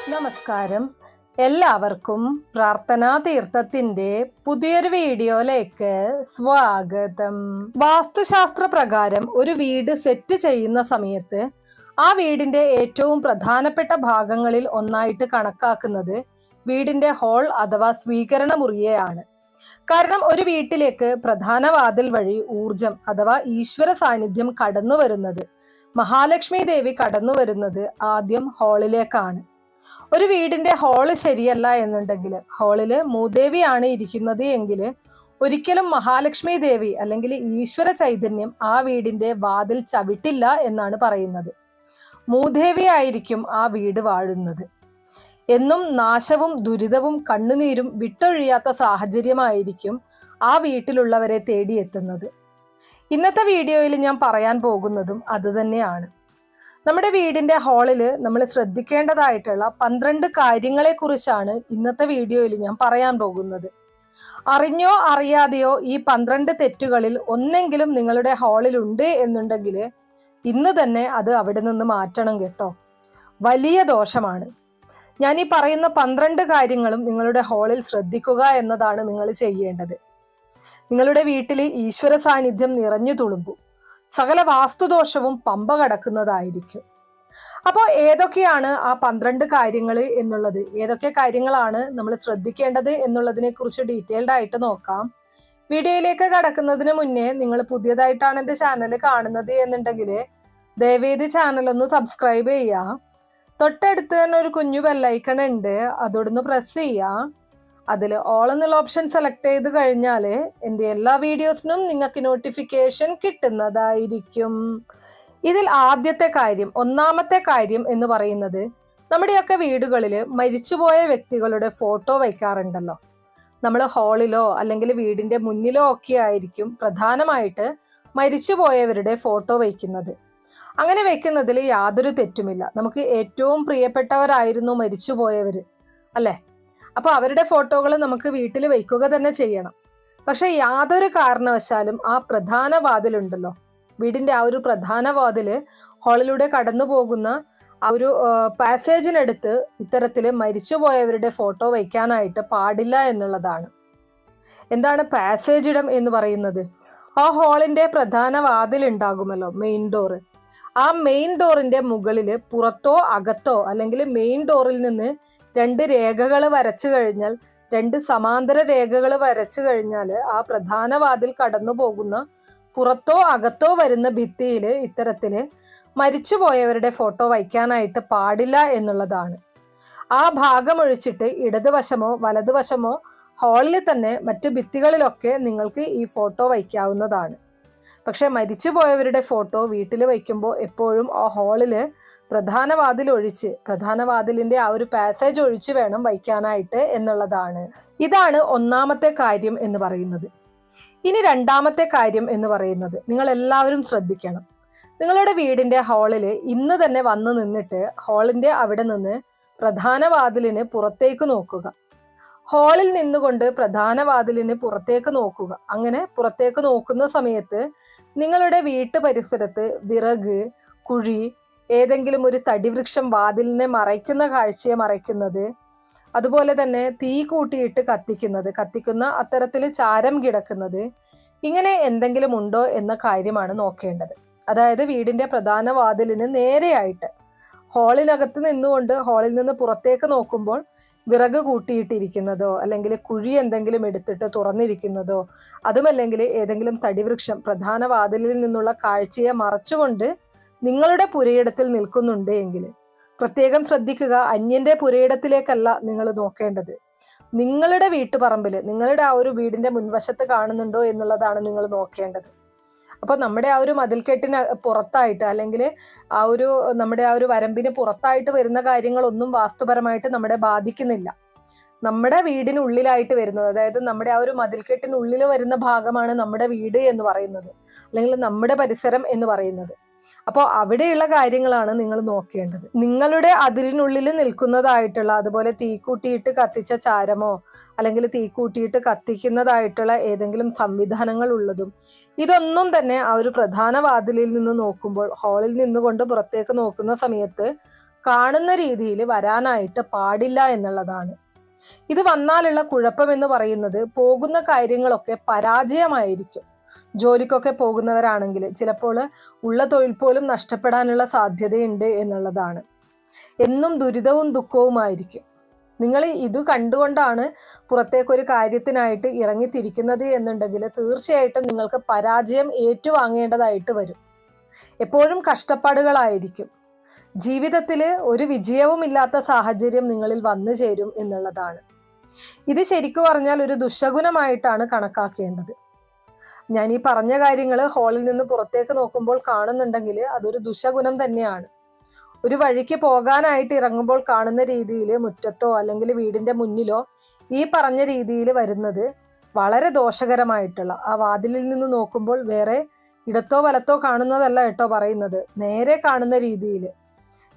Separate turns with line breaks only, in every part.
നമസ്കാരം. എല്ലാവർക്കും പ്രാർത്ഥനാ തീർത്ഥത്തിന്റെ പുതിയൊരു വീഡിയോയിലേക്ക് സ്വാഗതം. വാസ്തുശാസ്ത്ര പ്രകാരം ഒരു വീട് സെറ്റ് ചെയ്യുന്ന സമയത്ത് ആ വീടിന്റെ ഏറ്റവും പ്രധാനപ്പെട്ട ഭാഗങ്ങളിൽ ഒന്നായിട്ട് കണക്കാക്കുന്നത് വീടിന്റെ ഹാൾ അഥവാ സ്വീകരണ മുറിയെയാണ്. കാരണം ഒരു വീട്ടിലേക്ക് പ്രധാന വാതിൽ വഴി ഊർജം അഥവാ ഈശ്വര സാന്നിധ്യം കടന്നു വരുന്നത്, മഹാലക്ഷ്മി ദേവി കടന്നു വരുന്നത് ആദ്യം ഹാളിലേക്കാണ്. ഒരു വീടിന്റെ ഹാള് ശരിയല്ല എന്നുണ്ടെങ്കിൽ, ഹാളില് മൂദേവിയാണ് ഇരിക്കുന്നത് എങ്കിൽ ഒരിക്കലും മഹാലക്ഷ്മി ദേവി അല്ലെങ്കിൽ ഈശ്വര ചൈതന്യം ആ വീടിന്റെ വാതിൽ ചവിട്ടില്ല എന്നാണ് പറയുന്നത്. മൂദേവി ആയിരിക്കും ആ വീട് വാഴുന്നത്. എന്നും നാശവും ദുരിതവും കണ്ണുനീരും വിട്ടൊഴിയാത്ത സാഹചര്യമായിരിക്കും ആ വീട്ടിലുള്ളവരെ തേടിയെത്തുന്നത്. ഇന്നത്തെ വീഡിയോയിൽ ഞാൻ പറയാൻ പോകുന്നതും അതുതന്നെയാണ്. നമ്മുടെ വീടിന്റെ ഹാളിൽ നമ്മൾ ശ്രദ്ധിക്കേണ്ടതായിട്ടുള്ള 12 കാര്യങ്ങളെ കുറിച്ചാണ് ഇന്നത്തെ വീഡിയോയിൽ ഞാൻ പറയാൻ പോകുന്നത്. അറിഞ്ഞോ അറിയാതെയോ ഈ 12 തെറ്റുകളിൽ ഒന്നെങ്കിലും നിങ്ങളുടെ ഹാളിൽ ഉണ്ട് എന്നുണ്ടെങ്കിൽ ഇന്ന് തന്നെ അത് അവിടെ നിന്ന് മാറ്റണം കേട്ടോ. വലിയ ദോഷമാണ്. ഞാൻ ഈ പറയുന്ന 12 കാര്യങ്ങളും നിങ്ങളുടെ ഹാളിൽ ശ്രദ്ധിക്കുക എന്നതാണ് നിങ്ങൾ ചെയ്യേണ്ടത്. നിങ്ങളുടെ വീട്ടിൽ ഈശ്വര സാന്നിധ്യം നിറഞ്ഞു തുളുമ്പും. സകല വാസ്തുദോഷവും പമ്പ കടക്കുന്നതായിരിക്കും. അപ്പോൾ ഏതൊക്കെയാണ് ആ 12 കാര്യങ്ങൾ എന്നുള്ളത്, ഏതൊക്കെ കാര്യങ്ങളാണ് നമ്മൾ ശ്രദ്ധിക്കേണ്ടത് എന്നുള്ളതിനെ കുറിച്ച് ഡീറ്റെയിൽഡ് ആയിട്ട് നോക്കാം. വീഡിയോയിലേക്ക് കടക്കുന്നതിന് മുന്നേ നിങ്ങൾ പുതിയതായിട്ടാണ് എൻ്റെ ചാനൽ കാണുന്നത് എന്നുണ്ടെങ്കിൽ ദയവേദി ചാനൽ ഒന്ന് സബ്സ്ക്രൈബ് ചെയ്യുക. തൊട്ടടുത്ത് തന്നെ ഒരു കുഞ്ഞു ബെല്ലൈക്കൺ ഉണ്ട്, അതോടൊന്ന് പ്രസ് ചെയ്യുക. അതിൽ ഓൾ എന്നുള്ള ഓപ്ഷൻ സെലക്ട് ചെയ്ത് കഴിഞ്ഞാൽ എൻ്റെ എല്ലാ വീഡിയോസിനും നിങ്ങൾക്ക് നോട്ടിഫിക്കേഷൻ കിട്ടുന്നതായിരിക്കും. ഇതിൽ ആദ്യത്തെ കാര്യം, ഒന്നാമത്തെ കാര്യം എന്ന് പറയുന്നത്, നമ്മുടെയൊക്കെ വീടുകളിൽ മരിച്ചുപോയ വ്യക്തികളുടെ ഫോട്ടോ വയ്ക്കാറുണ്ടല്ലോ. നമ്മൾ ഹാളിലോ അല്ലെങ്കിൽ വീടിന്റെ മുന്നിലോ ഒക്കെ ആയിരിക്കും പ്രധാനമായിട്ട് മരിച്ചുപോയവരുടെ ഫോട്ടോ വയ്ക്കുന്നത്. അങ്ങനെ വെക്കുന്നതിൽ യാതൊരു തെറ്റുമില്ല. നമുക്ക് ഏറ്റവും പ്രിയപ്പെട്ടവരായിരുന്നു മരിച്ചുപോയവര് അല്ലേ? അപ്പൊ അവരുടെ ഫോട്ടോകൾ നമുക്ക് വീട്ടിൽ വയ്ക്കുക തന്നെ ചെയ്യണം. പക്ഷെ യാതൊരു കാരണവശാലും ആ പ്രധാന വാതിലുണ്ടല്ലോ, വീടിന്റെ ആ ഒരു പ്രധാന വാതില്, ഹാളിലൂടെ കടന്നു പോകുന്ന ആ ഒരു പാസേജിനടുത്ത് ഇത്തരത്തില് മരിച്ചുപോയവരുടെ ഫോട്ടോ വയ്ക്കാനായിട്ട് പാടില്ല എന്നുള്ളതാണ്. എന്താണ് പാസേജ് ഇടം എന്ന് പറയുന്നത്? ആ ഹാളിന്റെ പ്രധാന വാതിൽ ഉണ്ടാകുമല്ലോ, മെയിൻ ഡോറ്. ആ മെയിൻ ഡോറിന്റെ മുകളിൽ പുറത്തോ അകത്തോ അല്ലെങ്കിൽ മെയിൻ ഡോറിൽ നിന്ന് 2 രേഖകൾ വരച്ചു കഴിഞ്ഞാൽ, 2 സമാന്തര രേഖകൾ വരച്ചു കഴിഞ്ഞാൽ ആ പ്രധാന വാതിൽ കടന്നു പോകുന്ന പുറത്തോ അകത്തോ വരുന്ന ഭിത്തിയിൽ ഇത്തരത്തില് മരിച്ചുപോയവരുടെ ഫോട്ടോ വയ്ക്കാനായിട്ട് പാടില്ല എന്നുള്ളതാണ്. ആ ഭാഗം ഒഴിച്ചിട്ട് ഇടതുവശമോ വലതുവശമോ ഹാളിൽ തന്നെ മറ്റ് ഭിത്തികളിലൊക്കെ നിങ്ങൾക്ക് ഈ ഫോട്ടോ വയ്ക്കാവുന്നതാണ്. പക്ഷെ മരിച്ചുപോയവരുടെ ഫോട്ടോ വീട്ടിൽ വയ്ക്കുമ്പോൾ എപ്പോഴും ആ ഹാളില് പ്രധാന വാതിൽ ഒഴിച്ച്, പ്രധാന വാതിലിന്റെ ആ ഒരു പാസേജ് ഒഴിച്ച് വേണം വയ്ക്കാനായിട്ട് എന്നുള്ളതാണ്. ഇതാണ് ഒന്നാമത്തെ കാര്യം എന്ന് പറയുന്നത്. ഇനി രണ്ടാമത്തെ കാര്യം എന്ന് പറയുന്നത്, നിങ്ങൾ എല്ലാവരും ശ്രദ്ധിക്കണം. നിങ്ങളുടെ വീടിന്റെ ഹാളില് ഇന്ന് തന്നെ വന്നു നിന്നിട്ട് ഹാളിന്റെ അവിടെ നിന്ന് പ്രധാന വാതിലിന് പുറത്തേക്ക് നോക്കുക. ഹാളിൽ നിന്നുകൊണ്ട് പ്രധാന വാതിലിന് പുറത്തേക്ക് നോക്കുക. അങ്ങനെ പുറത്തേക്ക് നോക്കുന്ന സമയത്ത് നിങ്ങളുടെ വീട്ടു പരിസരത്ത് വിറക്, കുഴി, ഏതെങ്കിലും ഒരു തടിവൃക്ഷം വാതിലിനെ മറയ്ക്കുന്ന കാഴ്ചയെ മറയ്ക്കുന്നത്, അതുപോലെ തന്നെ തീ കൂട്ടിയിട്ട് കത്തിക്കുന്ന അത്തരത്തിൽ ചാരം കിടക്കുന്നത്, ഇങ്ങനെ എന്തെങ്കിലും ഉണ്ടോ എന്ന കാര്യമാണ് നോക്കേണ്ടത്. അതായത് വീടിന്റെ പ്രധാന വാതിലിന് നേരെയായിട്ട് ഹാളിനകത്ത് നിന്നുകൊണ്ട് ഹാളിൽ നിന്ന് പുറത്തേക്ക് നോക്കുമ്പോൾ വിറക് കൂട്ടിയിട്ടിരിക്കുന്നതോ അല്ലെങ്കിൽ കുഴി എന്തെങ്കിലും എടുത്തിട്ട് തുറന്നിരിക്കുന്നതോ, അതുമല്ലെങ്കിൽ ഏതെങ്കിലും തടിവൃക്ഷം പ്രധാന വാതിലിൽ നിന്നുള്ള കാഴ്ചയെ മറച്ചുകൊണ്ട് നിങ്ങളുടെ പുരയിടത്തിൽ നിൽക്കുന്നുണ്ട് എങ്കിൽ പ്രത്യേകം ശ്രദ്ധിക്കുക. അന്യന്റെ പുരയിടത്തിലേക്കല്ല നിങ്ങൾ നോക്കേണ്ടത്, നിങ്ങളുടെ വീട്ടുപറമ്പിൽ, നിങ്ങളുടെ ആ ഒരു വീടിന്റെ മുൻവശത്ത് കാണുന്നുണ്ടോ എന്നുള്ളതാണ് നിങ്ങൾ നോക്കേണ്ടത്. അപ്പൊ നമ്മുടെ ആ ഒരു മതിൽക്കെട്ടിന് പുറത്തായിട്ട് അല്ലെങ്കിൽ നമ്മുടെ ആ ഒരു വരമ്പിന് പുറത്തായിട്ട് വരുന്ന കാര്യങ്ങളൊന്നും വാസ്തുപരമായിട്ട് നമ്മളെ ബാധിക്കുന്നില്ല. നമ്മുടെ വീടിനുള്ളിലായിട്ട് വരുന്നത്, അതായത് നമ്മുടെ ആ ഒരു മതിൽക്കെട്ടിനുള്ളിൽ വരുന്ന ഭാഗമാണ് നമ്മുടെ വീട് എന്ന് പറയുന്നത്, അല്ലെങ്കിൽ നമ്മുടെ പരിസരം എന്ന് പറയുന്നത്. അപ്പോൾ അവിടെയുള്ള കാര്യങ്ങളാണ് നിങ്ങൾ നോക്കേണ്ടത്. നിങ്ങളുടെ അതിരിനുള്ളിൽ നിൽക്കുന്നതായിട്ടുള്ള, അതുപോലെ തീ കൂട്ടിയിട്ട് കത്തിച്ച ചാരമോ അല്ലെങ്കിൽ തീ കൂട്ടിയിട്ട് കത്തിക്കുന്നതായിട്ടുള്ള ഏതെങ്കിലും സംവിധാനങ്ങൾ ഉള്ളതും ഇതൊന്നും തന്നെ ആ ഒരു പ്രധാന വാതിലിൽ നിന്ന് നോക്കുമ്പോൾ, ഹാളിൽ നിന്നുകൊണ്ട് പുറത്തേക്ക് നോക്കുന്ന സമയത്ത് കാണുന്ന രീതിയിൽ വരാനായിട്ട് പാടില്ല എന്നുള്ളതാണ്. ഇത് വന്നാലുള്ള കുഴപ്പമെന്ന് പറയുന്നത് പോകുന്ന കാര്യങ്ങളൊക്കെ പരാജയമായിരിക്കും. ജോലിക്കൊക്കെ പോകുന്നവരാണെങ്കിൽ ചിലപ്പോൾ ഉള്ള തൊഴിൽ പോലും നഷ്ടപ്പെടാനുള്ള സാധ്യതയുണ്ട് എന്നുള്ളതാണ്. എന്നും ദുരിതവും ദുഃഖവുമായിരിക്കും. നിങ്ങൾ ഇത് കണ്ടുകൊണ്ടാണ് പുറത്തേക്കൊരു കാര്യത്തിനായിട്ട് ഇറങ്ങിത്തിരിക്കുന്നത് എന്നുണ്ടെങ്കിൽ തീർച്ചയായിട്ടും നിങ്ങൾക്ക് പരാജയം ഏറ്റുവാങ്ങേണ്ടതായിട്ട് വരും. എപ്പോഴും കഷ്ടപ്പാടുകളായിരിക്കും. ജീവിതത്തിൽ ഒരു വിജയവും ഇല്ലാത്ത സാഹചര്യം നിങ്ങളിൽ വന്നു ചേരും എന്നുള്ളതാണ്. ഇത് ശരിക്കു പറഞ്ഞാൽ ഒരു ദുശകുനമായിട്ടാണ് കണക്കാക്കേണ്ടത്. ഞാൻ ഈ പറഞ്ഞ കാര്യങ്ങൾ ഹാളിൽ നിന്ന് പുറത്തേക്ക് നോക്കുമ്പോൾ കാണുന്നുണ്ടെങ്കിൽ അതൊരു ദുശകുനം തന്നെയാണ്. ഒരു വഴിക്ക് പോകാനായിട്ട് ഇറങ്ങുമ്പോൾ കാണുന്ന രീതിയിൽ മുറ്റത്തോ അല്ലെങ്കിൽ വീടിന്റെ മുന്നിലോ ഈ പറഞ്ഞ രീതിയിൽ വരുന്നത് വളരെ ദോഷകരമായിട്ടുള്ള, ആ വാതിലിൽ നിന്ന് നോക്കുമ്പോൾ വേറെ ഇടത്തോ വലത്തോ കാണുന്നതല്ല കേട്ടോ പറയുന്നത്, നേരെ കാണുന്ന രീതിയിൽ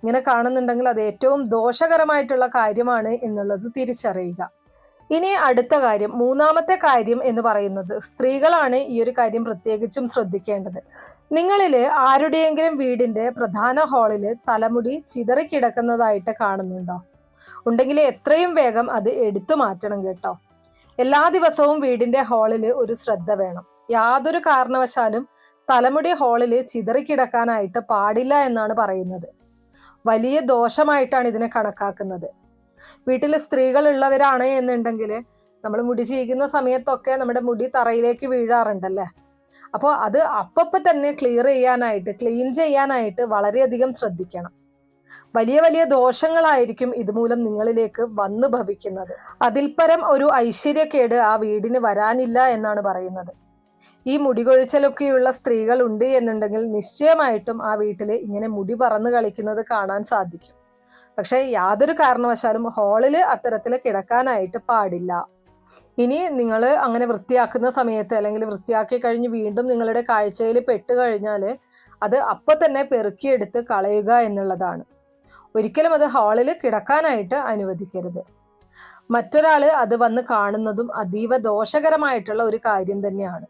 ഇങ്ങനെ കാണുന്നുണ്ടെങ്കിൽ അത് ഏറ്റവും ദോഷകരമായിട്ടുള്ള കാര്യമാണ് എന്നുള്ളത് തിരിച്ചറിയുക. ഇനി അടുത്ത കാര്യം, മൂന്നാമത്തെ കാര്യം എന്ന് പറയുന്നത് സ്ത്രീകളാണ് ഈ ഒരു കാര്യം പ്രത്യേകിച്ചും ശ്രദ്ധിക്കേണ്ടത്. നിങ്ങളിൽ ആരുടെയെങ്കിലും വീടിന്റെ പ്രധാന ഹാളിൽ തലമുടി ചിതറിക്കിടക്കുന്നതായിട്ട് കാണുന്നുണ്ടോ? ഉണ്ടെങ്കിൽ എത്രയും വേഗം അത് എടുത്തു മാറ്റണം കേട്ടോ. എല്ലാ ദിവസവും വീടിന്റെ ഹാളിൽ ഒരു ശ്രദ്ധ വേണം. യാതൊരു കാരണവശാലും തലമുടി ഹാളിൽ ചിതറിക്കിടക്കാനായിട്ട് പാടില്ല എന്നാണ് പറയുന്നത്. വലിയ ദോഷമായിട്ടാണ് ഇതിനെ കണക്കാക്കുന്നത്. വീട്ടിൽ സ്ത്രീകൾ ഉള്ളവരാണ് എന്നുണ്ടെങ്കിൽ നമ്മൾ മുടി ചീകുന്ന സമയത്തൊക്കെ നമ്മുടെ മുടി തറയിലേക്ക് വീഴാറുണ്ടല്ലേ. അപ്പോൾ അത് അപ്പപ്പോൾ തന്നെ ക്ലീൻ ചെയ്യാനായിട്ട് വളരെയധികം ശ്രദ്ധിക്കണം. വലിയ വലിയ ദോഷങ്ങളായിരിക്കും ഇതുമൂലം നിങ്ങളിലേക്ക് വന്നു ഭവിക്കുന്നത്. അതിൽ പരം ഒരു ഐശ്വര്യക്കേട് ആ വീടിന് വരാനില്ല എന്നാണ് പറയുന്നത്. ഈ മുടി കൊഴിച്ചലൊക്കെയുള്ള സ്ത്രീകൾ ഉണ്ട് എന്നുണ്ടെങ്കിൽ നിശ്ചയമായിട്ടും ആ വീട്ടിൽ ഇങ്ങനെ മുടി പറന്ന് കളിക്കുന്നത് കാണാൻ സാധിക്കും. പക്ഷെ യാതൊരു കാരണവശാലും ഹാളിൽ അത്തരത്തിൽ കിടക്കാനായിട്ട് പാടില്ല. ഇനി നിങ്ങൾ അങ്ങനെ വൃത്തിയാക്കുന്ന സമയത്ത് അല്ലെങ്കിൽ വൃത്തിയാക്കി കഴിഞ്ഞ് വീണ്ടും നിങ്ങളുടെ കാഴ്ചയിൽ പെട്ട് കഴിഞ്ഞാൽ അത് അപ്പം തന്നെ പെറുക്കിയെടുത്ത് കളയുക എന്നുള്ളതാണ്. ഒരിക്കലും അത് ഹാളിൽ കിടക്കാനായിട്ട് അനുവദിക്കരുത്. മറ്റൊരാൾ അത് വന്ന് കാണുന്നതും അതീവ ദോഷകരമായിട്ടുള്ള ഒരു കാര്യം തന്നെയാണ്.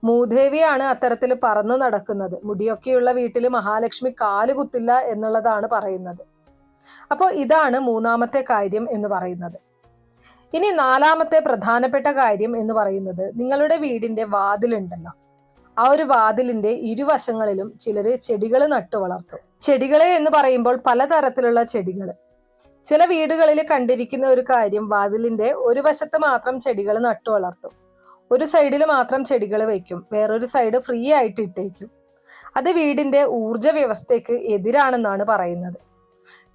മൂദേവിയാണ് അത്തരത്തിൽ പറന്നു നടക്കുന്നത്. മുടിയൊക്കെയുള്ള വീട്ടിൽ മഹാലക്ഷ്മി കാലുകുത്തില്ല എന്നുള്ളതാണ് പറയുന്നത്. അപ്പോൾ ഇതാണ് മൂന്നാമത്തെ കാര്യം എന്ന് പറയുന്നത്. ഇനി നാലാമത്തെ പ്രധാനപ്പെട്ട കാര്യം എന്ന് പറയുന്നത് നിങ്ങളുടെ വീടിന്റെ വാതിലുണ്ടല്ലോ, ആ ഒരു വാതിലിന്റെ ഇരുവശങ്ങളിലും ചിലര് ചെടികൾ നട്ടു വളർത്തും. ചെടികളെ എന്ന് പറയുമ്പോൾ പലതരത്തിലുള്ള ചെടികൾ. ചില വീടുകളിൽ കണ്ടിരിക്കുന്ന ഒരു കാര്യം, വാതിലിന്റെ ഒരു വശത്ത് മാത്രം ചെടികൾ നട്ടു വളർത്തും, ഒരു സൈഡിൽ മാത്രം ചെടികൾ വയ്ക്കും, വേറൊരു സൈഡ് ഫ്രീ ആയിട്ട് ഇട്ടേക്കും. അത് വീടിന്റെ ഊർജ വ്യവസ്ഥയ്ക്ക് എതിരാണെന്നാണ് പറയുന്നത്.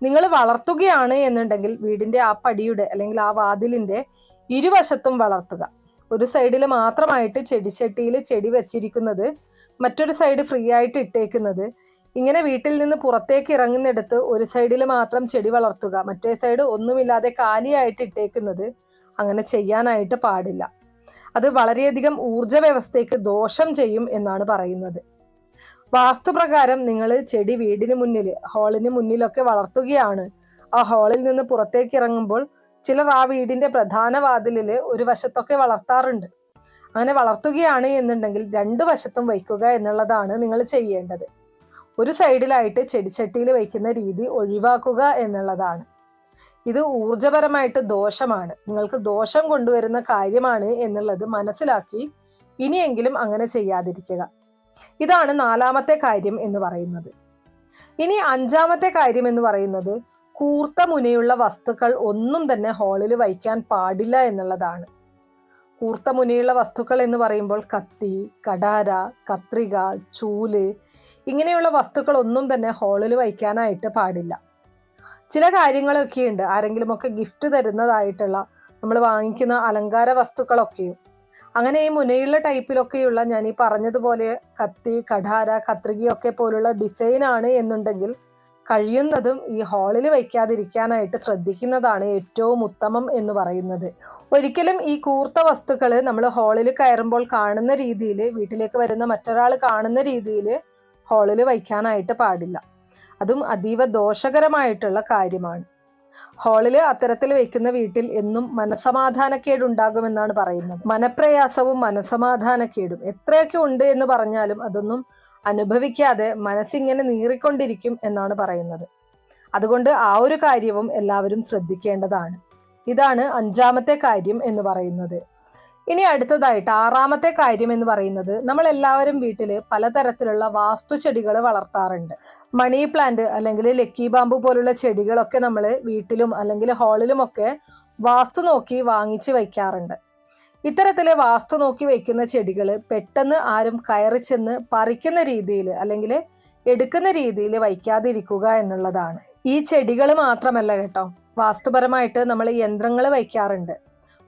നിങ്ങൾ വളർത്തുകയാണ് എന്നുണ്ടെങ്കിൽ വീടിന്റെ ആ പടിയുടെ അല്ലെങ്കിൽ ആ വാതിലിന്റെ ഇരുവശത്തും വളർത്തുക. ഒരു സൈഡിൽ മാത്രമായിട്ട് ചെടിച്ചട്ടിയിൽ ചെടി വെച്ചിരിക്കുന്നത്, മറ്റൊരു സൈഡ് ഫ്രീ ആയിട്ട് ഇട്ടേക്കുന്നത്, ഇങ്ങനെ വീട്ടിൽ നിന്ന് പുറത്തേക്ക് ഇറങ്ങുന്നിടത്ത് ഒരു സൈഡിൽ മാത്രം ചെടി വളർത്തുക, മറ്റേ സൈഡ് ഒന്നുമില്ലാതെ കാലിയായിട്ട് ഇട്ടേക്കുന്നത്, അങ്ങനെ ചെയ്യാനായിട്ട് പാടില്ല. അത് വളരെയധികം ഊർജ വ്യവസ്ഥയ്ക്ക് ദോഷം ചെയ്യും എന്നാണ് പറയുന്നത്. വാസ്തുപ്രകാരം നിങ്ങൾ ചെടി വീടിന് മുന്നിൽ, ഹാളിന് മുന്നിലൊക്കെ വളർത്തുകയാണ്. ആ ഹാളിൽ നിന്ന് പുറത്തേക്ക് ഇറങ്ങുമ്പോൾ ചിലർ ആ വീടിന്റെ പ്രധാന വാതിലിൽ ഒരു വശത്തൊക്കെ വളർത്താറുണ്ട്. അങ്ങനെ വളർത്തുകയാണ് എന്നുണ്ടെങ്കിൽ രണ്ടു വശത്തും വയ്ക്കുക എന്നുള്ളതാണ് നിങ്ങൾ ചെയ്യേണ്ടത്. ഒരു സൈഡിലായിട്ട് ചെടിച്ചട്ടിയിൽ വയ്ക്കുന്ന രീതി ഒഴിവാക്കുക എന്നുള്ളതാണ്. ഇത് ഊർജപരമായിട്ട് ദോഷമാണ്, നിങ്ങൾക്ക് ദോഷം കൊണ്ടുവരുന്ന കാര്യമാണ് എന്നുള്ളത് മനസ്സിലാക്കി ഇനിയെങ്കിലും അങ്ങനെ ചെയ്യാതിരിക്കുക. ഇതാണ് നാലാമത്തെ കാര്യം എന്ന് പറയുന്നത്. ഇനി അഞ്ചാമത്തെ കാര്യം എന്ന് പറയുന്നത് കൂർത്ത മുനയുള്ള വസ്തുക്കൾ ഒന്നും തന്നെ ഹാളിൽ വയ്ക്കാൻ പാടില്ല എന്നുള്ളതാണ്. കൂർത്ത മുനയുള്ള വസ്തുക്കൾ എന്ന് പറയുമ്പോൾ കത്തി, കടാര, കത്രിക, ചൂല് ഇങ്ങനെയുള്ള വസ്തുക്കൾ ഒന്നും തന്നെ ഹാളിൽ വയ്ക്കാനായിട്ട് പാടില്ല. ചില കാര്യങ്ങളൊക്കെയുണ്ട്, ആരെങ്കിലുമൊക്കെ ഗിഫ്റ്റ് തരുന്നതായിട്ടുള്ള നമ്മൾ വാങ്ങിക്കുന്ന അലങ്കാര വസ്തുക്കളൊക്കെയും അങ്ങനെ ഈ മുനയുള്ള ടൈപ്പിലൊക്കെയുള്ള ഞാൻ ഈ പറഞ്ഞതുപോലെ കത്തി, കഠാര, കത്രികയൊക്കെ പോലുള്ള ഡിസൈനാണ് എന്നുണ്ടെങ്കിൽ കഴിയുന്നതും ഈ ഹാളിൽ വയ്ക്കാതിരിക്കാനായിട്ട് ശ്രദ്ധിക്കുന്നതാണ് ഏറ്റവും ഉത്തമം എന്ന് പറയുന്നത്. ഒരിക്കലും ഈ കൂർത്ത വസ്തുക്കൾ നമ്മൾ ഹാളിൽ കയറുമ്പോൾ കാണുന്ന രീതിയിൽ, വീട്ടിലേക്ക് വരുന്ന മറ്റൊരാൾ കാണുന്ന രീതിയിൽ ഹാളിൽ വയ്ക്കാനായിട്ട് പാടില്ല. അതും അതീവ ദോഷകരമായിട്ടുള്ള കാര്യമാണ്. ഹാളിൽ അത്തരത്തിൽ വയ്ക്കുന്ന വീട്ടിൽ എന്നും മനസമാധാനക്കേടുണ്ടാകുമെന്നാണ് പറയുന്നത്. മനപ്രയാസവും മനസമാധാനക്കേടും എത്രയൊക്കെ ഉണ്ട് എന്ന് പറഞ്ഞാലും അതൊന്നും അനുഭവിക്കാതെ മനസ്സിങ്ങനെ നീറിക്കൊണ്ടിരിക്കും എന്നാണ് പറയുന്നത്. അതുകൊണ്ട് ആ ഒരു കാര്യവും എല്ലാവരും ശ്രദ്ധിക്കേണ്ടതാണ്. ഇതാണ് 5ാമത്തെ കാര്യം എന്ന് പറയുന്നത്. ഇനി അടുത്തതായിട്ട് 6ാമത്തെ കാര്യം എന്ന് പറയുന്നത്, നമ്മൾ എല്ലാവരും വീട്ടിൽ പലതരത്തിലുള്ള വാസ്തു ചെടികൾ വളർത്താറുണ്ട്. മണി പ്ലാന്റ് അല്ലെങ്കിൽ ലക്കി ബാമ്പു പോലുള്ള ചെടികളൊക്കെ നമ്മൾ വീട്ടിലും അല്ലെങ്കിൽ ഹാളിലുമൊക്കെ വാസ്തു നോക്കി വാങ്ങിച്ച് വയ്ക്കാറുണ്ട്. ഇത്തരത്തില് വാസ്തു നോക്കി വയ്ക്കുന്ന ചെടികൾ പെട്ടെന്ന് ആരും കയറി ചെന്ന് പറിക്കുന്ന രീതിയിൽ അല്ലെങ്കിൽ എടുക്കുന്ന രീതിയിൽ വയ്ക്കാതിരിക്കുക എന്നുള്ളതാണ്. ഈ ചെടികൾ മാത്രമല്ല കേട്ടോ, വാസ്തുപരമായിട്ട് നമ്മൾ യന്ത്രങ്ങൾ വയ്ക്കാറുണ്ട്.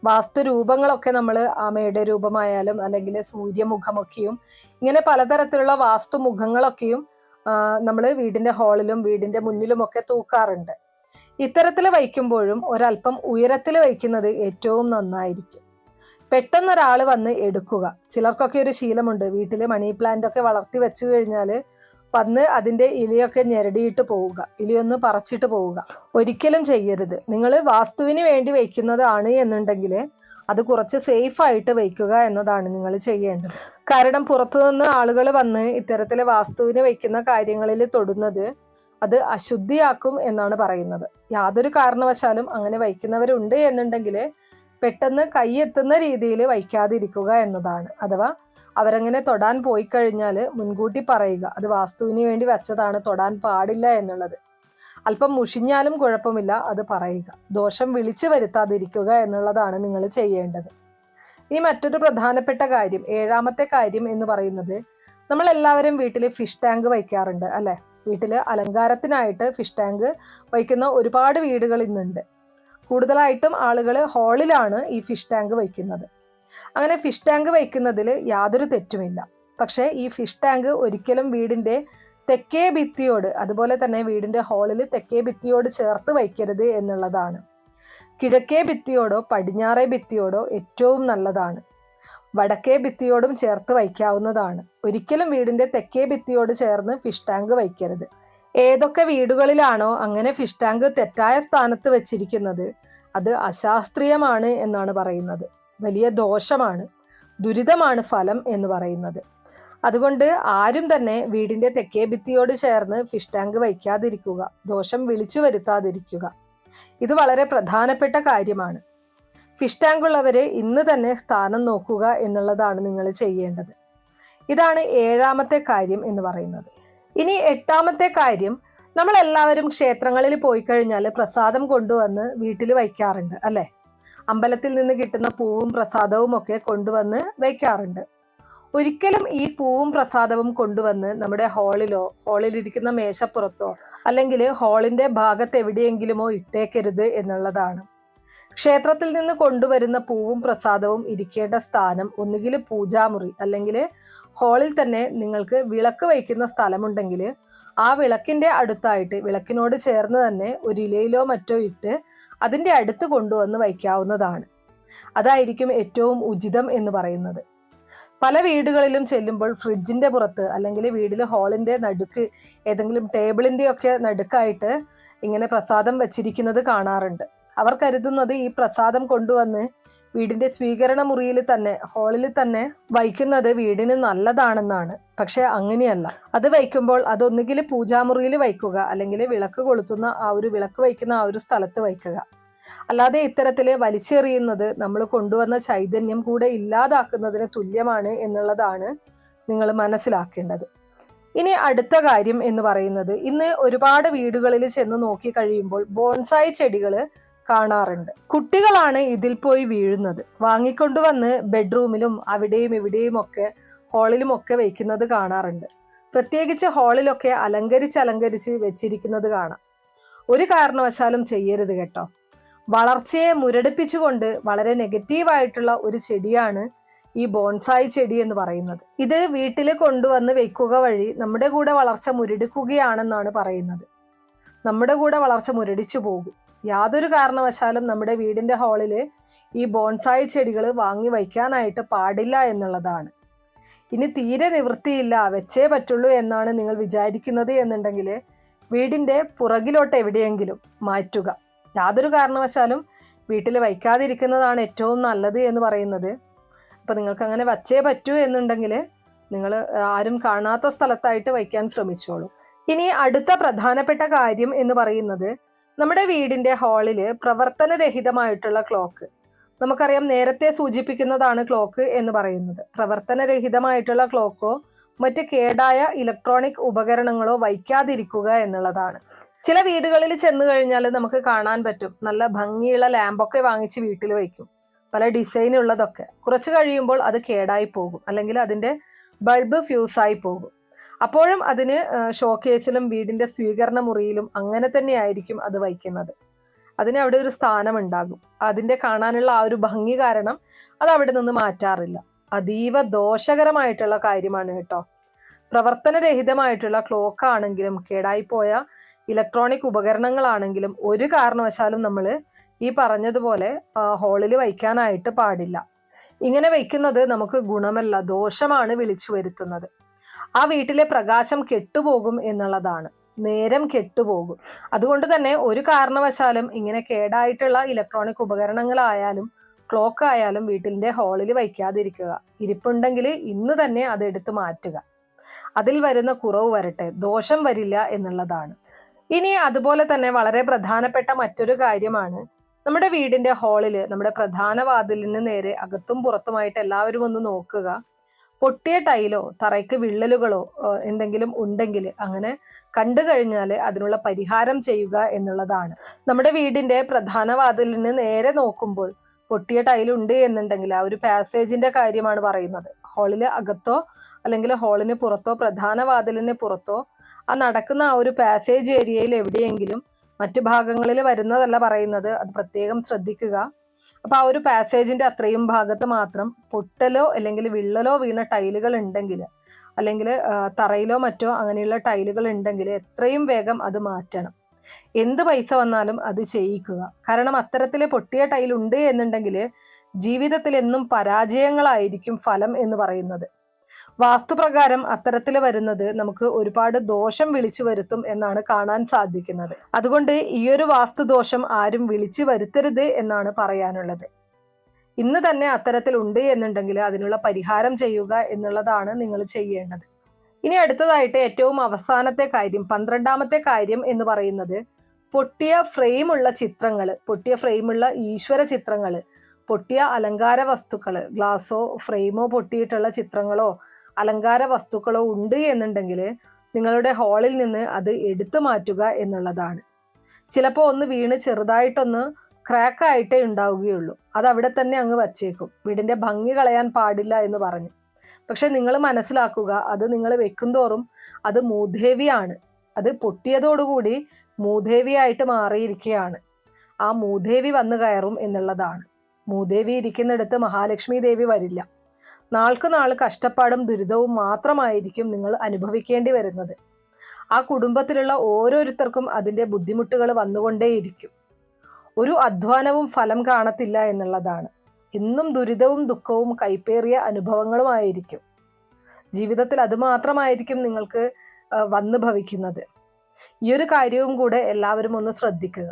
വാസ്തു രൂപങ്ങളൊക്കെ നമ്മൾ ആമയുടെ രൂപമായാലും അല്ലെങ്കിൽ സൂര്യമുഖമൊക്കെയും ഇങ്ങനെ പലതരത്തിലുള്ള വാസ്തു മുഖങ്ങളൊക്കെയും നമ്മൾ വീടിന്റെ ഹാളിലും വീടിന്റെ മുന്നിലുമൊക്കെ തൂക്കാറുണ്ട്. ഇത്തരത്തിൽ വയ്ക്കുമ്പോഴും ഒരല്പം ഉയരത്തിൽ വയ്ക്കുന്നത് ഏറ്റവും നന്നായിരിക്കും. പെട്ടെന്നൊരാൾ വന്ന് എടുക്കുക. ചിലർക്കൊക്കെ ഒരു ശീലമുണ്ട്, വീട്ടിൽ മണി പ്ലാന്റ് ഒക്കെ വളർത്തി വെച്ചു കഴിഞ്ഞാൽ വന്ന് അതിൻ്റെ ഇലയൊക്കെ ഞെരടിയിട്ട് പോവുക, ഇലയൊന്ന് പറിച്ചിട്ട് പോവുക. ഒരിക്കലും ചെയ്യരുത്. നിങ്ങൾ വാസ്തുവിന് വേണ്ടി വയ്ക്കുന്നതാണ് എന്നുണ്ടെങ്കിൽ അത് കുറച്ച് സേഫായിട്ട് വയ്ക്കുക എന്നതാണ് നിങ്ങൾ ചെയ്യേണ്ടത്. കാരണം പുറത്തുനിന്ന് ആളുകൾ വന്ന് ഇത്തരത്തിൽ വാസ്തുവിന് വയ്ക്കുന്ന കാര്യങ്ങളിൽ തൊടുന്നത് അത് അശുദ്ധിയാക്കും എന്നാണ് പറയുന്നത്. യാതൊരു കാരണവശാലും അങ്ങനെ വയ്ക്കുന്നവരുണ്ട് എന്നുണ്ടെങ്കിൽ പെട്ടെന്ന് കൈയെത്തുന്ന രീതിയിൽ വയ്ക്കാതിരിക്കുക എന്നതാണ്. അഥവാ അവരങ്ങനെ തൊടാൻ പോയി കഴിഞ്ഞാൽ മുൻകൂട്ടി പറയുക, അത് വാസ്തുവിന് വേണ്ടി വെച്ചതാണ്, തൊടാൻ പാടില്ല എന്നുള്ളത്. അല്പം മുഷിഞ്ഞാലും കുഴപ്പമില്ല, അത് പറയുക. ദോഷം വിളിച്ചു വരുത്താതിരിക്കുക എന്നുള്ളതാണ് നിങ്ങൾ ചെയ്യേണ്ടത്. ഇനി മറ്റൊരു പ്രധാനപ്പെട്ട കാര്യം, 7ാമത്തെ കാര്യം എന്ന് പറയുന്നത്, നമ്മളെല്ലാവരും വീട്ടിൽ ഫിഷ് ടാങ്ക് വയ്ക്കാറുണ്ട് അല്ലേ? വീട്ടിൽ അലങ്കാരത്തിനായിട്ട് ഫിഷ് ടാങ്ക് വയ്ക്കുന്ന ഒരുപാട് വീടുകൾ ഇന്നുണ്ട്. കൂടുതലായിട്ടും ആളുകൾ ഹാളിലാണ് ഈ ഫിഷ് ടാങ്ക് വയ്ക്കുന്നത്. അങ്ങനെ ഫിഷ് ടാങ്ക് വയ്ക്കുന്നതിൽ യാതൊരു തെറ്റുമില്ല. പക്ഷേ ഈ ഫിഷ് ടാങ്ക് ഒരിക്കലും വീടിൻ്റെ തെക്കേ ഭിത്തിയോട്, അതുപോലെ തന്നെ വീടിൻ്റെ ഹാളിൽ തെക്കേ ഭിത്തിയോട് ചേർത്ത് വയ്ക്കരുത് എന്നുള്ളതാണ്. കിഴക്കേ ഭിത്തിയോടോ പടിഞ്ഞാറേ ഭിത്തിയോടോ ഏറ്റവും നല്ലതാണ്. വടക്കേ ഭിത്തിയോടും ചേർത്ത് വയ്ക്കാവുന്നതാണ്. ഒരിക്കലും വീടിൻ്റെ തെക്കേ ഭിത്തിയോട് ചേർന്ന് ഫിഷ് ടാങ്ക് വയ്ക്കരുത്. ഏതൊക്കെ വീടുകളിലാണോ അങ്ങനെ ഫിഷ് ടാങ്ക് തെറ്റായ സ്ഥാനത്ത് വെച്ചിരിക്കുന്നത് അത് അശാസ്ത്രീയമാണ് എന്നാണ് പറയുന്നത്. വലിയ ദോഷമാണ്, ദുരിതമാണ് ഫലം എന്ന് പറയുന്നത്. അതുകൊണ്ട് ആരും തന്നെ വീടിൻ്റെ തെക്കേ ഭിത്തിയോട് ചേർന്ന് ഫിഷ് ടാങ്ക് വയ്ക്കാതിരിക്കുക, ദോഷം വിളിച്ചു വരുത്താതിരിക്കുക. ഇത് വളരെ പ്രധാനപ്പെട്ട കാര്യമാണ്. ഫിഷ് ടാങ്ക് ഉള്ളവർ ഇന്ന് തന്നെ സ്ഥാനം നോക്കുക എന്നുള്ളതാണ് നിങ്ങൾ ചെയ്യേണ്ടത്. ഇതാണ് 7ാമത്തെ കാര്യം എന്ന് പറയുന്നത്. ഇനി 8ാമത്തെ കാര്യം, നമ്മളെല്ലാവരും ക്ഷേത്രങ്ങളിൽ പോയി കഴിഞ്ഞാൽ പ്രസാദം കൊണ്ടുവന്ന് വീട്ടിൽ വയ്ക്കാറുണ്ട് അല്ലേ? അമ്പലത്തിൽ നിന്ന് കിട്ടുന്ന പൂവും പ്രസാദവും ഒക്കെ കൊണ്ടുവന്ന് വയ്ക്കാറുണ്ട്. ഒരിക്കലും ഈ പൂവും പ്രസാദവും കൊണ്ടുവന്ന് നമ്മുടെ ഹാളിലിരിക്കുന്ന മേശപ്പുറത്തോ അല്ലെങ്കിൽ ഹാളിന്റെ ഭാഗത്ത് എവിടെയെങ്കിലുമോ ഇട്ടേക്കരുത് എന്നുള്ളതാണ്. ക്ഷേത്രത്തിൽ നിന്ന് കൊണ്ടുവരുന്ന പൂവും പ്രസാദവും ഇരിക്കേണ്ട സ്ഥാനം ഒന്നുകിൽ പൂജാമുറി അല്ലെങ്കിൽ ഹാളിൽ തന്നെ നിങ്ങൾക്ക് വിളക്ക് വയ്ക്കുന്ന സ്ഥലമുണ്ടെങ്കിൽ ആ വിളക്കിന്റെ അടുത്തായിട്ട് വിളക്കിനോട് ചേർന്ന് തന്നെ ഒരു ഇലയിലോ മറ്റോ ഇട്ട് അതിൻ്റെ അടുത്ത് കൊണ്ടുവന്ന് വയ്ക്കാവുന്നതാണ്. അതായിരിക്കും ഏറ്റവും ഉചിതം എന്ന് പറയുന്നത്. പല വീടുകളിലും ചെല്ലുമ്പോൾ ഫ്രിഡ്ജിന്റെ പുറത്ത് അല്ലെങ്കിൽ വീട്ടിലെ ഹാളിന്റെ നടുക്ക് ഏതെങ്കിലും ടേബിളിന്റെ ഒക്കെ നടുക്കായിട്ട് ഇങ്ങനെ പ്രസാദം വച്ചിരിക്കുന്നത് കാണാറുണ്ട്. അവർ കരുതുന്നത് ഈ പ്രസാദം കൊണ്ടുവന്ന് വീടിന്റെ സ്വീകരണ മുറിയിൽ തന്നെ ഹാളിൽ തന്നെ വയ്ക്കുന്നത് വീടിന് നല്ലതാണെന്നാണ്. പക്ഷെ അങ്ങനെയല്ല. അത് വയ്ക്കുമ്പോൾ അതൊന്നുകിൽ പൂജാമുറിയിൽ വയ്ക്കുക അല്ലെങ്കിൽ വിളക്ക് കൊളുത്തുന്ന വിളക്ക് വയ്ക്കുന്ന ആ ഒരു സ്ഥലത്ത് വയ്ക്കുക. അല്ലാതെ ഇത്തരത്തില് വലിച്ചെറിയുന്നത് നമ്മൾ കൊണ്ടുവന്ന ചൈതന്യം കൂടെ ഇല്ലാതാക്കുന്നതിന് തുല്യമാണ് എന്നുള്ളതാണ് നിങ്ങൾ മനസ്സിലാക്കേണ്ടത്. ഇനി അടുത്ത കാര്യം എന്ന് പറയുന്നത്, ഇന്ന് ഒരുപാട് വീടുകളിൽ ചെന്ന് നോക്കി കഴിയുമ്പോൾ ബോൺസായി ചെടികൾ കാണാറുണ്ട്. കുട്ടികളാണ് ഇതിൽ പോയി വീഴുന്നത്. വാങ്ങിക്കൊണ്ടുവന്ന് ബെഡ്റൂമിലും അവിടെയും ഇവിടെയും ഒക്കെ ഹാളിലുമൊക്കെ വയ്ക്കുന്നത് കാണാറുണ്ട്. പ്രത്യേകിച്ച് ഹാളിലൊക്കെ അലങ്കരിച്ച് വെച്ചിരിക്കുന്നത് കാണാം. ഒരു കാരണവശാലും ചെയ്യരുത് കേട്ടോ. വളർച്ചയെ മുരടിപ്പിച്ചുകൊണ്ട് വളരെ നെഗറ്റീവായിട്ടുള്ള ഒരു ചെടിയാണ് ഈ ബോൺസായി ചെടി എന്ന് പറയുന്നത്. ഇത് വീട്ടിൽ കൊണ്ടുവന്ന് വെക്കുക വഴി നമ്മുടെ കൂടെ വളർച്ച മുരടിക്കുകയാണെന്നാണ് പറയുന്നത്. നമ്മുടെ കൂടെ വളർച്ച മുരടിച്ചു പോകും. യാതൊരു കാരണവശാലും നമ്മുടെ വീടിന്റെ ഹാളിൽ ഈ ബോൺസായി ചെടികൾ വാങ്ങി വയ്ക്കാനായിട്ട് പാടില്ല എന്നുള്ളതാണ്. ഇനി തീരെ നിവൃത്തിയില്ല, വെച്ചേ പറ്റുള്ളൂ എന്നാണ് നിങ്ങൾ വിചാരിക്കുന്നത് എന്നുണ്ടെങ്കിൽ വീടിന്റെ പുറകിലോട്ട് എവിടെയെങ്കിലും മാറ്റുക. യാതൊരു കാരണവശാലും വീട്ടിൽ വയ്ക്കാതിരിക്കുന്നതാണ് ഏറ്റവും നല്ലത് എന്ന് പറയുന്നത്. അപ്പം നിങ്ങൾക്ക് അങ്ങനെ വച്ചേ പറ്റൂ എന്നുണ്ടെങ്കിൽ നിങ്ങൾ ആരും കാണാത്ത സ്ഥലത്തായിട്ട് വയ്ക്കാൻ ശ്രമിച്ചോളൂ. ഇനി അടുത്ത പ്രധാനപ്പെട്ട കാര്യം എന്ന് പറയുന്നത് നമ്മുടെ വീടിന്റെ ഹാളില് പ്രവർത്തനരഹിതമായിട്ടുള്ള ക്ലോക്ക്. നമുക്കറിയാം, നേരത്തെ സൂചിപ്പിക്കുന്നതാണ് ക്ലോക്ക് എന്ന് പറയുന്നത്. പ്രവർത്തനരഹിതമായിട്ടുള്ള ക്ലോക്കോ മറ്റ് കേടായ ഇലക്ട്രോണിക് ഉപകരണങ്ങളോ വയ്ക്കാതിരിക്കുക എന്നുള്ളതാണ്. ചില വീടുകളിൽ ചെന്ന് കഴിഞ്ഞാൽ നമുക്ക് കാണാൻ പറ്റും, നല്ല ഭംഗിയുള്ള ലാമ്പൊക്കെ വാങ്ങിച്ച് വീട്ടിൽ വയ്ക്കും, പല ഡിസൈൻ ഉള്ളതൊക്കെ. കുറച്ച് കഴിയുമ്പോൾ അത് കേടായി പോകും, അല്ലെങ്കിൽ അതിൻ്റെ ബൾബ് ഫ്യൂസായി പോകും. അപ്പോഴും അതിന് ഷോക്കേസിലും വീടിൻ്റെ സ്വീകരണ മുറിയിലും അങ്ങനെ തന്നെയായിരിക്കും അത് വയ്ക്കുന്നത്. അതിന് അവിടെ ഒരു സ്ഥാനം ഉണ്ടാകും. അതിൻ്റെ കാണാനുള്ള ആ ഒരു ഭംഗി കാരണം അത് അവിടെ നിന്ന് മാറ്റാറില്ല. അതീവ ദോഷകരമായിട്ടുള്ള കാര്യമാണ് കേട്ടോ. പ്രവർത്തനരഹിതമായിട്ടുള്ള ക്ലോക്ക് ആണെങ്കിലും കേടായിപ്പോയ ഇലക്ട്രോണിക് ഉപകരണങ്ങളാണെങ്കിലും ഒരു കാരണവശാലും നമ്മൾ ഈ പറഞ്ഞതുപോലെ ഹാളിൽ വയ്ക്കാനായിട്ട് പാടില്ല. ഇങ്ങനെ വയ്ക്കുന്നത് നമുക്ക് ഗുണമല്ല, ദോഷമാണ് വിളിച്ചു വരുത്തുന്നത്. ആ വീട്ടിലെ പ്രകാശം കെട്ടുപോകും എന്നുള്ളതാണ്, നേരം കെട്ടുപോകും. അതുകൊണ്ട് തന്നെ ഒരു കാരണവശാലും ഇങ്ങനെ കേടായിട്ടുള്ള ഇലക്ട്രോണിക് ഉപകരണങ്ങളായാലും ക്ലോക്ക് ആയാലും വീട്ടിൻ്റെ ഹാളിൽ വയ്ക്കാതിരിക്കുക. ഇരിപ്പുണ്ടെങ്കിൽ ഇന്ന് തന്നെ അത് എടുത്തു മാറ്റുക. അതിൽ വരുന്ന കുറവ് വരട്ടെ, ദോഷം വരില്ല എന്നുള്ളതാണ്. ഇനി അതുപോലെ തന്നെ വളരെ പ്രധാനപ്പെട്ട മറ്റൊരു കാര്യമാണ്, നമ്മുടെ വീടിന്റെ ഹാളില് നമ്മുടെ പ്രധാന വാതിലിന് നേരെ അകത്തും പുറത്തുമായിട്ട് എല്ലാവരും ഒന്ന് നോക്കുക. പൊട്ടിയ ടൈലോ തറയ്ക്ക് വിള്ളലുകളോ എന്തെങ്കിലും ഉണ്ടെങ്കിൽ അങ്ങനെ കണ്ടു കഴിഞ്ഞാൽ അതിനുള്ള പരിഹാരം ചെയ്യുക എന്നുള്ളതാണ്. നമ്മുടെ വീടിന്റെ പ്രധാന വാതിലിന് നേരെ നോക്കുമ്പോൾ പൊട്ടിയ ടൈലുണ്ട് എന്നുണ്ടെങ്കിൽ ആ ഒരു പാസേജിന്റെ കാര്യമാണ് പറയുന്നത്. ഹാളില് അകത്തോ അല്ലെങ്കിൽ ഹാളിന് പുറത്തോ പ്രധാന വാതിലിന് പുറത്തോ ആ നടക്കുന്ന ആ ഒരു പാസേജ് ഏരിയയിൽ എവിടെയെങ്കിലും മറ്റു ഭാഗങ്ങളിൽ വരുന്നതല്ല പറയുന്നത്, അത് പ്രത്യേകം ശ്രദ്ധിക്കുക. അപ്പൊ ആ ഒരു പാസേജിന്റെ അത്രയും ഭാഗത്ത് മാത്രം പൊട്ടലോ അല്ലെങ്കിൽ വിള്ളലോ വീണ ടൈലുകൾ ഉണ്ടെങ്കിൽ, അല്ലെങ്കിൽ തറയിലോ മറ്റോ അങ്ങനെയുള്ള ടൈലുകൾ ഉണ്ടെങ്കിൽ എത്രയും വേഗം അത് മാറ്റണം. എന്ത് പൈസ വന്നാലും അത് ചെയ്യിക്കുക. കാരണം അത്തരത്തിലെ പൊട്ടിയ ടൈലുണ്ട് എന്നുണ്ടെങ്കിൽ ജീവിതത്തിൽ എന്നും പരാജയങ്ങളായിരിക്കും ഫലം എന്ന് പറയുന്നത്. വാസ്തുപ്രകാരം അത്തരത്തിൽ വരുന്നത് നമുക്ക് ഒരുപാട് ദോഷം വിളിച്ചു വരുത്തും എന്നാണ് കാണാൻ സാധിക്കുന്നത്. അതുകൊണ്ട് ഈ ഒരു വാസ്തുദോഷം ആരും വിളിച്ചു വരുത്തരുത് എന്നാണ് പറയാനുള്ളത്. ഇന്ന് തന്നെ അത്തരത്തിൽ ഉണ്ട് എന്നുണ്ടെങ്കിൽ അതിനുള്ള പരിഹാരം ചെയ്യുക എന്നുള്ളതാണ് നിങ്ങൾ ചെയ്യേണ്ടത്. ഇനി അടുത്തതായിട്ട് ഏറ്റവും അവസാനത്തെ കാര്യം, 12ാമത്തെ കാര്യം എന്ന് പറയുന്നത് പൊട്ടിയ ഫ്രെയിമുള്ള ചിത്രങ്ങൾ, പൊട്ടിയ ഫ്രെയിമുള്ള ഈശ്വര ചിത്രങ്ങൾ, പൊട്ടിയ അലങ്കാര വസ്തുക്കൾ, ഗ്ലാസോ ഫ്രെയിമോ പൊട്ടിയിട്ടുള്ള ചിത്രങ്ങളോ അലങ്കാര വസ്തുക്കളോ ഉണ്ട് എന്നുണ്ടെങ്കിൽ നിങ്ങളുടെ ഹാളിൽ നിന്ന് അത് എടുത്തു മാറ്റുക എന്നുള്ളതാണ്. ചിലപ്പോൾ ഒന്ന് വീണ് ചെറുതായിട്ടൊന്ന് ക്രാക്കായിട്ടേ ഉണ്ടാവുകയുള്ളൂ, അത് അവിടെ തന്നെ അങ്ങ് വച്ചേക്കും, വീടിൻ്റെ ഭംഗി കളയാൻ പാടില്ല എന്ന് പറഞ്ഞു. പക്ഷെ നിങ്ങൾ മനസ്സിലാക്കുക, അത് നിങ്ങൾ വെക്കുന്തോറും അത് മൂദേവിയാണ്. അത് പൊട്ടിയതോടുകൂടി മൂദേവിയായിട്ട് മാറിയിരിക്കുകയാണ്. ആ മൂദേവി വന്നു കയറും എന്നുള്ളതാണ്. മൂദേവി ഇരിക്കുന്നിടത്ത് മഹാലക്ഷ്മി ദേവി വരില്ല. നാൾക്ക് നാൾ കഷ്ടപ്പാടും ദുരിതവും മാത്രമായിരിക്കും നിങ്ങൾ അനുഭവിക്കേണ്ടി വരുന്നത്. ആ കുടുംബത്തിലുള്ള ഓരോരുത്തർക്കും അതിൻ്റെ ബുദ്ധിമുട്ടുകൾ വന്നുകൊണ്ടേയിരിക്കും. ഒരു അധ്വാനവും ഫലം കാണത്തില്ല എന്നുള്ളതാണ്. എന്നും ദുരിതവും ദുഃഖവും കൈപ്പേറിയ അനുഭവങ്ങളുമായിരിക്കും ജീവിതത്തിൽ. അത് മാത്രമായിരിക്കും നിങ്ങൾക്ക് വന്നു ഭവിക്കുന്നത്. ഈ ഒരു കാര്യവും കൂടെ എല്ലാവരും ഒന്ന് ശ്രദ്ധിക്കുക.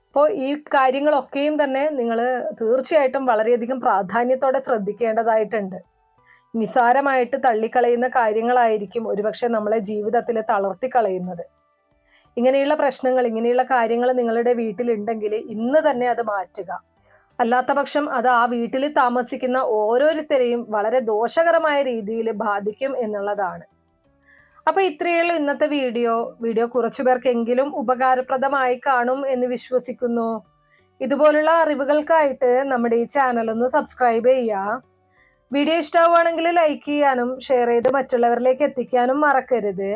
അപ്പോൾ ഈ കാര്യങ്ങളൊക്കെയും തന്നെ നിങ്ങൾ തീർച്ചയായിട്ടും വളരെയധികം പ്രാധാന്യത്തോടെ ശ്രദ്ധിക്കേണ്ടതായിട്ടുണ്ട്. നിസാരമായിട്ട് തള്ളിക്കളയുന്ന കാര്യങ്ങളായിരിക്കും ഒരുപക്ഷെ നമ്മളെ ജീവിതത്തിൽ തളർത്തിക്കളയുന്നത്. ഇങ്ങനെയുള്ള പ്രശ്നങ്ങൾ, ഇങ്ങനെയുള്ള കാര്യങ്ങൾ നിങ്ങളുടെ വീട്ടിലുണ്ടെങ്കിൽ ഇന്ന് തന്നെ അത് മാറ്റുക. അല്ലാത്ത പക്ഷം അത് ആ വീട്ടിൽ താമസിക്കുന്ന ഓരോരുത്തരെയും വളരെ ദോഷകരമായ രീതിയിൽ ബാധിക്കും എന്നുള്ളതാണ്. അപ്പൊ ഇത്രയുള്ള ഇന്നത്തെ വീഡിയോ കുറച്ചു പേർക്കെങ്കിലും ഉപകാരപ്രദമായി കാണും എന്ന് വിശ്വസിക്കുന്നു. ഇതുപോലുള്ള അറിവുകൾക്കായിട്ട് നമ്മുടെ ഈ ചാനൽ ഒന്ന് സബ്സ്ക്രൈബ് ചെയ്യുക. വീഡിയോ ഇഷ്ടമാവുകയാണെങ്കിൽ ലൈക്ക് ചെയ്യാനും ഷെയർ ചെയ്ത് മറ്റുള്ളവരിലേക്ക് എത്തിക്കാനും മറക്കരുത്.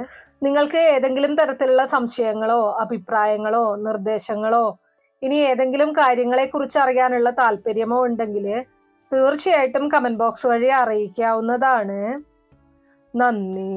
നിങ്ങൾക്ക് ഏതെങ്കിലും തരത്തിലുള്ള സംശയങ്ങളോ അഭിപ്രായങ്ങളോ നിർദ്ദേശങ്ങളോ ഇനി ഏതെങ്കിലും കാര്യങ്ങളെക്കുറിച്ച് അറിയാനുള്ള താല്പര്യമോ ഉണ്ടെങ്കിൽ തീർച്ചയായിട്ടും കമന്റ് ബോക്സ് വഴി അറിയിക്കാവുന്നതാണ്. നന്ദി.